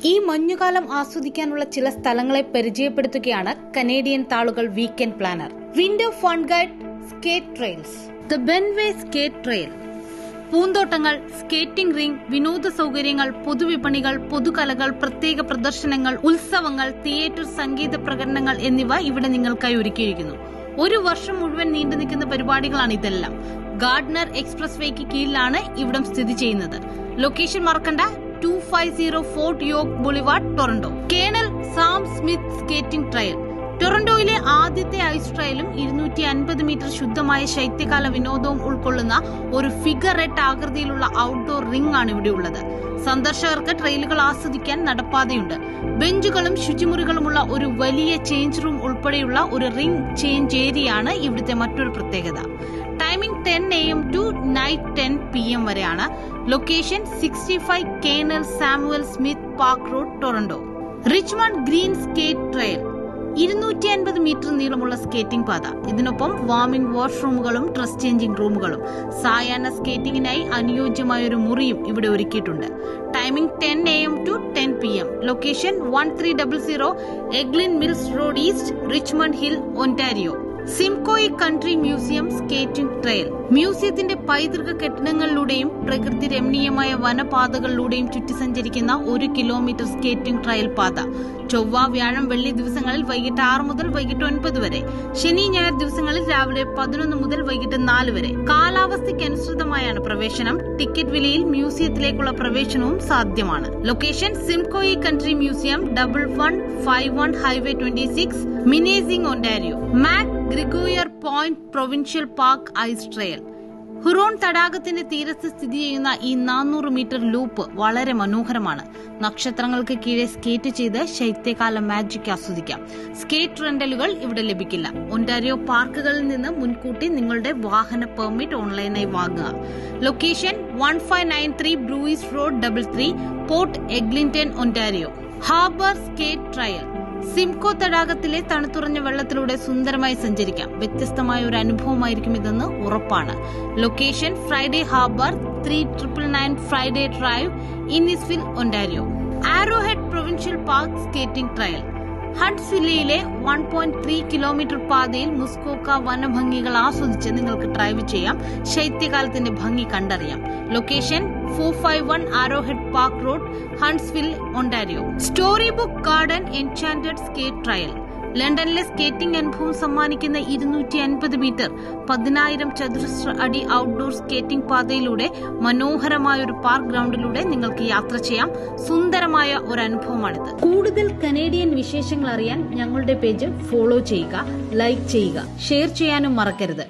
ഈ മഞ്ഞുകാലം ആസ്വദിക്കാനുള്ള ചില സ്ഥലങ്ങളെ പരിചയപ്പെടുത്തുകയാണ് കനേഡിയൻ താളുകൾ weekend planner. Winter fun guide skate trails. The Benway skate trail. പൂന്തോട്ടങ്ങൾ, സ്കേറ്റിംഗ് റിംഗ്, വിനോദ സൗകര്യങ്ങൾ, പൊതുവിപണികൾ, പൊതുകലകൾ, പ്രത്യേക പ്രദർശനങ്ങൾ, ഉത്സവങ്ങൾ, തിയേറ്റർ, സംഗീത പ്രകടനങ്ങൾ എന്നിവ ഇവിടെ നിങ്ങൾക്കായി ഒരുക്കിയിരിക്കുന്നു. ഒരു വർഷം മുഴുവൻ നീണ്ടു നിൽക്കുന്ന പരിപാടികളാണ് ഇതെല്ലാം. ഗാർഡനർ എക്സ്പ്രസ് വേക്ക് കീഴിലാണ് ഇവിടം സ്ഥിതി ചെയ്യുന്നത്. ലൊക്കേഷൻ മറക്കണ്ട, 250 Fort York Boulevard, Toronto. Colonel Sam Smith skating trail. ടൊറന്റോയിലെ ആദ്യത്തെ ഐസ് ട്രയലും 250 മീറ്റർ ശുദ്ധമായ ശൈത്യകാല വിനോദവും ഉൾക്കൊള്ളുന്ന ഒരു ഫിഗർ 8 ആകൃതിയിലുള്ള ഔട്ട്ഡോർ റിംഗ് ആണ് ഇവിടെയുള്ളത്. സന്ദർശകർക്ക് ട്രെയിലുകൾ ആസ്വദിക്കാൻ നടപ്പാതയുണ്ട്. ബെഞ്ചുകളും ശുചിമുറികളുമുള്ള ഒരു വലിയ ചേഞ്ച് റൂം ഉൾപ്പെടെയുള്ള ഒരു റിംഗ് ചേഞ്ച് ഏരിയയാണ് ഇവിടുത്തെ മറ്റൊരു പ്രത്യേകത. Timing 10 AM to night 10 PM വരെയാണ്. Location 65 colonel Samuel Smith park road, Toronto. Richmond green skate trail. 250 metre നീളമുള്ള സ്കേറ്റിംഗ് പാത. ഇതിനൊപ്പം വാമിംഗ് വാഷ്റൂമുകളും ഡ്രസ് ചേഞ്ചിംഗ് റൂമുകളും സായാഹ്ന സ്കേറ്റിംഗിനായി അനുയോജ്യമായ ഒരു മുറിയും ഇവിടെ ഒരുക്കിയിട്ടുണ്ട്. Timing 10 AM to 10 PM. Location 1300 എഗ്ലിൻ Mills Road East, Richmond Hill, Ontario. Simcoe County Museum skating trail. മ്യൂസിയത്തിന്റെ പൈതൃക കെട്ടിടങ്ങളിലൂടെയും പ്രകൃതി രമണീയമായ വനപാതകളിലൂടെയും ചുറ്റി സഞ്ചരിക്കുന്ന 1 കിലോമീറ്റർ സ്കേറ്റിംഗ് ട്രയൽ പാത. ചൊവ്വ, വ്യാഴം, വെള്ളി ദിവസങ്ങളിൽ വൈകിട്ട് 6 മുതൽ വൈകിട്ട് 9 വരെ. ശനി, ഞായർ ദിവസങ്ങളിൽ രാവിലെ 11 മുതൽ വൈകിട്ട് 4 വരെ. കാലാവസ്ഥയ്ക്കനുസൃതമായാണ് പ്രവേശനം. ടിക്കറ്റ് വിലയിൽ മ്യൂസിയത്തിലേക്കുള്ള പ്രവേശനവും സാധ്യമാണ്. Location Simcoe County Museum, 1151 highway 26, Minesing, Ontario. MacGregor Point Provincial Park ice trail. Huron തടാകത്തിന്റെ തീരത്ത് സ്ഥിതി ചെയ്യുന്ന ഈ 400 മീറ്റർ ലൂപ്പ് വളരെ മനോഹരമാണ്. നക്ഷത്രങ്ങൾക്ക് കീഴെ സ്കേറ്റ് ചെയ്ത് ശൈത്യകാല മാജിക് ആസ്വദിക്കാം. സ്കേറ്റ് റെന്റലുകൾ ഇവിടെ ലഭിക്കില്ല. ഒന്റാരിയോ പാർക്കുകളിൽ നിന്ന് മുൻകൂട്ടി നിങ്ങളുടെ വാഹന പെർമിറ്റ് ഓൺലൈനായി വാങ്ങുക. ലൊക്കേഷൻ 1593 ബ്രൂയിസ് റോഡ്, 33, പോർട്ട് എഗ്ലിന്റൺ, Ontario. Harbour skate trail. Simcoe തടാകത്തിലെ തണുത്തുറഞ്ഞ വെള്ളത്തിലൂടെ സുന്ദരമായി സഞ്ചരിക്കാം. വ്യത്യസ്തമായ ഒരു അനുഭവമായിരിക്കും ഇതെന്ന് ഉറപ്പാണ്. Location Friday Harbour, 3999 Friday Drive, Innisfil, Ontario. Arrowhead Provincial Park skating trail. ഹണ്ട്സ്വില്ലയിലെ 1.3 കിലോമീറ്റർ പാതയിൽ മുസ്കോക്ക വനഭംഗികൾ ആസ്വദിച്ച് നിങ്ങൾക്ക് ഡ്രൈവ് ചെയ്യാം. ശൈത്യകാലത്തിന്റെ ഭംഗി കണ്ടറിയാം. Location 451 Arrowhead Park Road, Huntsville, Ontario. Story book garden enchanted skate trail. ലണ്ടനിലെ സ്കേറ്റിംഗ് അനുഭവം സമ്മാനിക്കുന്ന 250 മീറ്റർ 10,000 ചതുരശ്ര അടി ഔട്ട്ഡോർ സ്കേറ്റിംഗ് പാതയിലൂടെ മനോഹരമായ ഒരു പാർക്ക് ഗ്രൗണ്ടിലൂടെ നിങ്ങൾക്ക് യാത്ര ചെയ്യാം. സുന്ദരമായ ഒരു അനുഭവമാണിത്. കൂടുതൽ കനേഡിയൻ വിശേഷങ്ങൾ അറിയാൻ ഞങ്ങളുടെ പേജ് ഫോളോ ചെയ്യുക, ലൈക്ക് ചെയ്യുക, ഷെയർ ചെയ്യാനും മറക്കരുത്.